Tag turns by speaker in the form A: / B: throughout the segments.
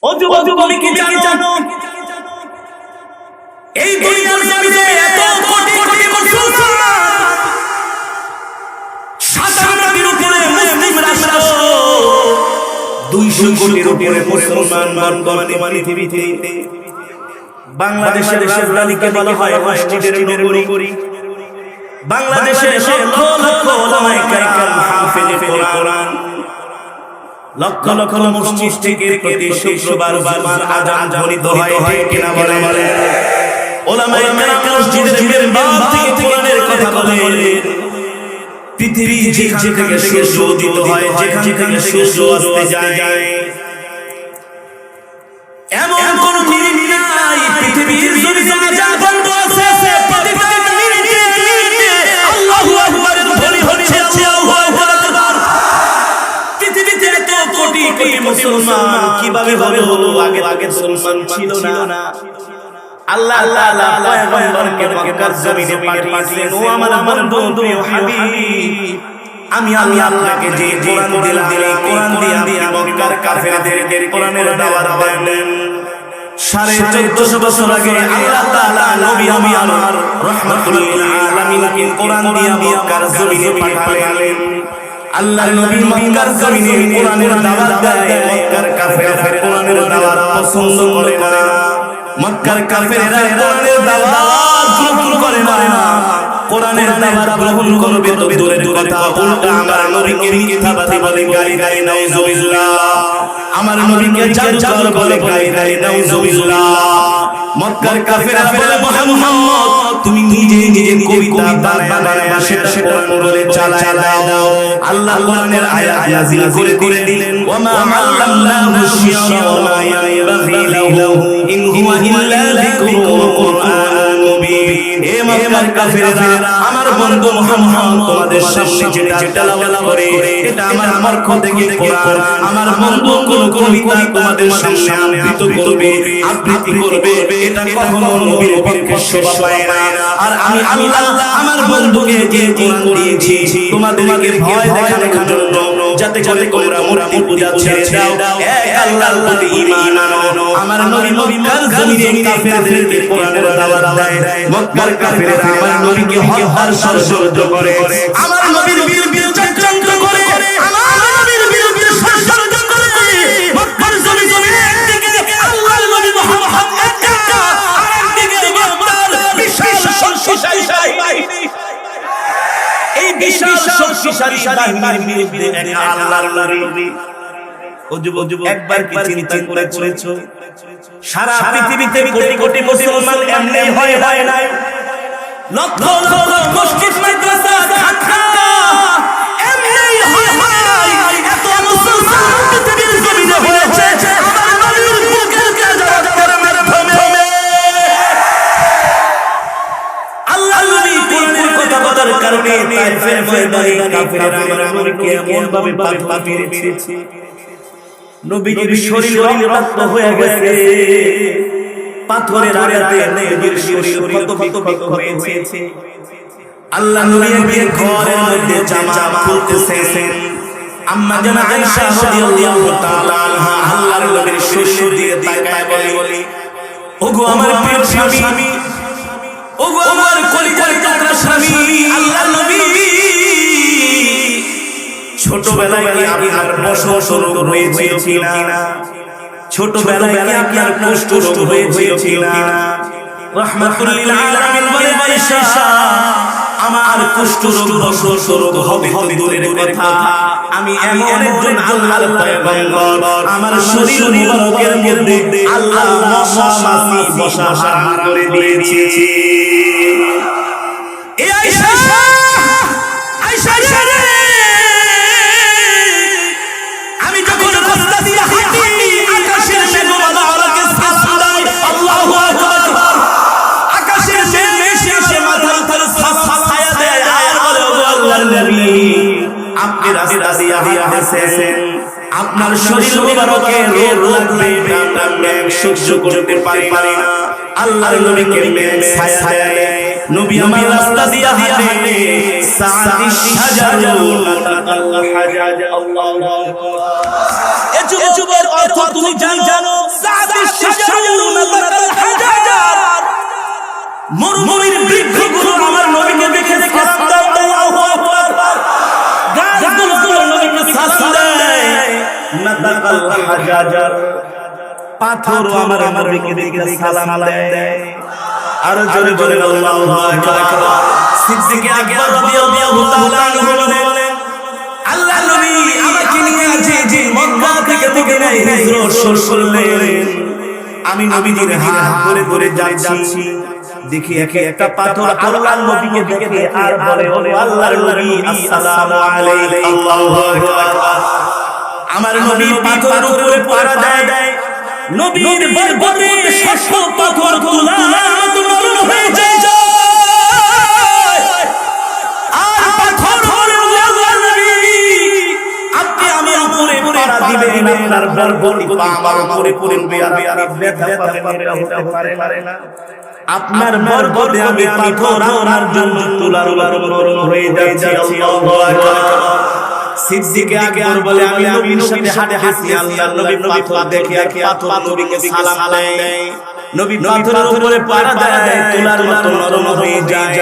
A: ও যুবক তুমি কি জানো এই দুনিয়ার জমিনে এত কোটি কোটি মুসলমান 57 উপরে মুসলিম রাষ্ট্র 200 কোটির উপরে মুসলমান বর্তমানে পৃথিবীতে বাংলাদেশের রাজধানীকে বলা হয় মসজিদের নগরী। বাংলাদেশে লক্ষ লক্ষ ওলামায়ে কেরাম হাফেজে কোরআন, লক্ষ লক্ষ মসজিদ থেকে প্রতি শুক্রবার জুমার আযান ধ্বনিত হয় কিনা বলে ওলামায়ে কেরাম মসজিদের মিম্বার থেকে কোরআনের কথা বলে। পৃথিবী যেখান থেকে সূর্য উদিত হয়, যেখান থেকে সূর্য অস্ত যায়, এমন কোন মিনিট নাই পৃথিবীর জমিনে আযান বন্ধ আছে। প্রতিটা মিনিটে আল্লাহু আকবারের ধ্বনি হচ্ছে, আল্লাহু আকবার। পৃথিবীতে এত কোটি কোটি মুসলমান কিভাবে হলো? আগে মুসলমান ছিল না। আল্লাহ তাআলা পয়গম্বরকে মক্কার জমিনে পাঠিয়েছিলেন। ও আমার বন্ধু হাবিব, আমি আপনাকে যে কোরআন দিলাম, কোরআন দিয়ে মক্কার কাফেরদের কোরআনের দাওয়াত দেন। 1450 বছর আগে আল্লাহ তাআলা নবী আমার রাহমাতুল লিল আলামিনকে কোরআন দিয়ে মক্কার জমিনে পাঠালেন। আল্লাহর নবী মক্কার জমিনে কোরআনের দাওয়াত দেয়। মক্কার কাফেররা কোরআনের দাওয়াত পছন্দ করে না। মক্কার কাফেররা কোরআনের দাওয়াত গ্রহণ করে না। কোরআনের দাওয়াত গ্রহণ করবে তো দূরের কথা, উল্টা আমার নবীকে মিথ্যাবাদী বলে গালি দেয়, নাউজুবিল্লাহ। আমার নবীকে জাদুকর বলে গালি দেয়, নাউজুবিল্লাহ। মক্কার কাফেররা বলে মুহাম্মদ তুমি নিজে কবিতা বানায় সেটা কোরআন বলে চালায় দাও। আল্লাহ কোরআনের আয়াত নাযিল করে দিলেন, ওয়া মা আল্লামনাহু শি'রা ওয়া মা ইয়ানবাগি লাহু ইন হুয়া ইল্লা যিকরুন ওয়া কুরআনুন মুবিন। হে মক্কার কাফেররা, আমার বন্ধু মুহাম্মদ তোমাদের সামনে যেটা তেলাওয়াত করে এটা আমার পক্ষ থেকে কোরআন। আমার বন্ধু কোন কবিতা তোমাদের সামনে আবৃত্তি করবে এটা কখনো নবীর পক্ষে শোভা পায় না। আর আমি আল্লাহ আমার বন্ধুকে যে কোরআন দিয়েছি তোমাদেরকে ভয় দেখানোর জন্য, যাতে করে তোমরা মূর্তি পূজা ছেড়ে দাও, এক আল্লাহর প্রতি ঈমান আনো। আমার নবী মক্কার জমিনে কাফেরদেরকে কোরআনের দাওয়াত দেয়। মক্কার কাফেররা আমার নবীকে হত্যার ষড়যন্ত্র করে, আমার নবীর বিরুদ্ধে চক্রান্ত করে, আমার নবীর বিরুদ্ধে ষড়যন্ত্র করে। মক্কার জমিনে একদিকে আল্লাহর নবী মুহাম্মদ একা, আরেকদিকে মক্কার বিশাল শক্তিশালী বাহিনী। এই বিশাল শক্তিশালী বাহিনীর বিরুদ্ধে একা আল্লাহর নবী। ও যুবক, একবার কি চিন্তা করেছো সারা পৃথিবীতে কোটি কোটি মুসলমান এমনি হয় না? লক্ষ লক্ষ মসজিদ মাদ্রাসা ঢাকা এমনি হয়। এত মুসলমান পৃথিবীর জমিনে হয়েছে আমার নবীর বুকের কাজের মাধ্যমে। আল্লাহ নবী কোরআনের কথা বলার কারণে তায়েফের ময়দানে কাফেররা আমার নবীকে এমন ভাবে পাথর মেরেছে, নবীর শরীর রক্তাক্ত হয়ে গেছে। পাথরের আঘাতে নবীর শরীর ক্ষত হয়েছে। আল্লাহ নবীকে ঘরের মধ্যে জামা খুলতেছেন। আম্মা জানা আয়েশা রাদিয়াল্লাহু তাআলা আনহা আল্লাহর নবীর শরীর দিয়ে তাকায় বলে, ওগো আমার প্রিয় স্বামী, ওগো আমার কলিজার টুকরা স্বামী, আল্লাহর নবী ছোটবেলায় কি আপনার বসন্ত রোগ হয়েছিল কিনা? ছোটবেলায় কি আপনার কুষ্ঠ রোগ হয়েছিল কিনা? রাহমাতুল লিল আলামিন বলে, আয়েশা আমার কুষ্ঠ রোগ বসন্ত রোগ হবে তো দূরের কথা, আমি এমন একজন আল্লাহর পয়গম্বর, আমার শরীর মুবারকের মধ্যে আল্লাহ মশা মাছি বসা হারাম করে দিয়েছে। এই আয়েশা আপনি রাস্তা দিয়ে হাঁটতেছেন, আপনার শরীর মুবারকে রোগ লাগবে, আপনি সহ্য করতে পারি না। আল্লাহর নবীকে ছায়ায় নবী আমার রাস্তা দিয়ে হাঁটে, সাআতি শাজারু লাতাকাল হাজাজ। আল্লাহু আকবার। এই যুবকের অর্থ তুমি জানো? হাজার পাথর আমার নবীকে দেখে সালাম দেয়। আর জোরে জোরে আল্লাহু আকবার। সিদ্দিক আকবর রাদিয়াল্লাহু তাআলা আনহু বলেন, আল্লাহ নবী আমাকে নিয়ে যে মক্কা থেকে মদিনায় হিজরত শুরু করলেন, আমি নবীজির হাত ধরে ধরে যাচ্ছি, দেখি একটা পাথর আল্লাহর নবীকে দেখে আর বলে, ও আল্লাহর নবী আসসালামু আলাইকুম। আল্লাহু আকবার। আমার নবী পাথরের উপরে পড়া দেয়, নবীর বরকতে শত পাথর তুলার মতো নরম হয়ে যায়। আর পাথর হলো আল্লাহর নবী, আপনি আমার উপরে পড়া দিবেন, আপনার বরকত আমার উপরে পড়বে, আর ব্যথা পাবেন, এটা হতে পারে না। আপনার বরকতে আমি পাথর আমার জন্য তুলার নরম হয়ে যাচ্ছে। আল্লাহু আকবার। সিদ্দিক আকবর বলে, আমি নবীর সাথে হাঁটতেছি, আল্লাহর নবী পাথর দেখে পাথর নবীকে সালাম দেয়, নবী পাথরের উপরে পাড়া দেয়, তুলার মতো নরম হয়ে যায়।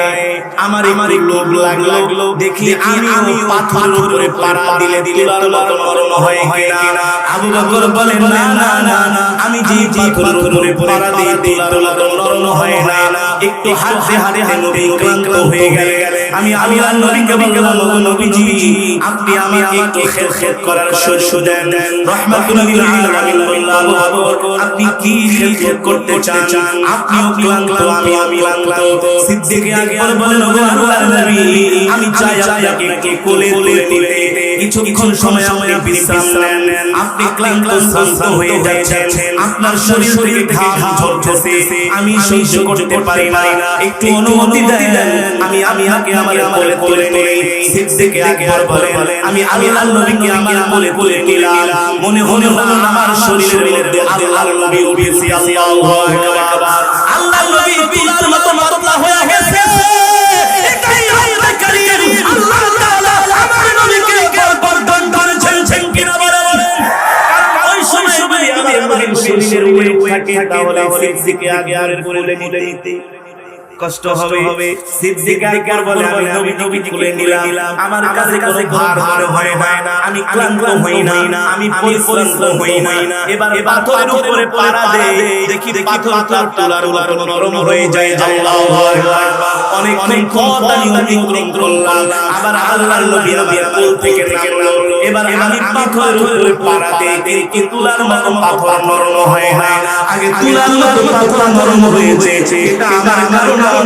A: আমার লোভ লাগলো, দেখি আমি পাথরের উপরে পাড়া দিলে তুলার মতো নরম হয় কিনা। আবু বকর বলে, না না না, আমি যে পাথরের উপরে পাড়া দিই তুলার মতো নরম হয় না। একটু হাঁটতে হাঁটতে নবী ক্লান্ত হয়ে গেলেন। আমি আল্লাহর নবীকে বললাম, ও নবীজি, আপনি আমাকে একটু খেদমত করার সুযোগ দেন। রাহমাতুল লিল আলামিন বললেন, আবু বকর, আপনি কি খেদমত করতে চান? আপনিও ক্লান্ত, আমি ক্লান্ত। সিদ্দিক আকবর বলেন, ও আল্লাহর নবী, আমি চাই আপনাকে একটু কোলে তুলে নিতে, কিছুক্ষণ সময় আপনি বিশ্রাম নেন। আপনি ক্লান্ত শান্ত হয়ে যাচ্ছেন, আপনার শরীর থেকে ঘাম ঝরছে, আমি সহ্য করতে পারি না, একটু অনুমতি দেন, আমি আপনাকে আমার কোলে তুলে নেই। সিদ্দিক আকবর বলেন, আমি আল্লাহর নবীকে আমার কোলে নিলাম, মনে হলো আমার শরীরের মধ্যে আল্লাহর নবী উঠেছে। আল্লাহু আকবার। আল্লাহর নবী তুলার মতো পাতলা হয়ে গেছে। এটাই আল্লাহ কারীম, আল্লাহ তাআলা আমার নবীকে গর্দন ধরেছেন কিনা বলেন। ওই সময় আমি আমার শরীরের উপরে থাকে, তাহলে সিদ্দিক আকবরের কোলে নিতে কষ্ট হবে। সিদ্দিক আকবর বলে, আমি নবীকে কোলে নিলাম, আমার কাছে কোনো ভার হয় না, আমি ক্লান্ত হই না, আমি পরিশ্রান্ত হই না। এবার পাথরের উপরে পাড়া দেই, দেখি পাথর তুলার নরম হয়ে যায়। আল্লাহু আকবার। অনেক পথ আমি অতিক্রম করলাম, আবার আল্লাহর নবী আমার কোল থেকে নামলো। এবার আমি পাথরের উপরে পাড়া দেই, দেখি তুলার মতো পাথর নরম হয় না। আগে তুলার মতো পাথর নরম হয়েছে, এটা আমার ধারণা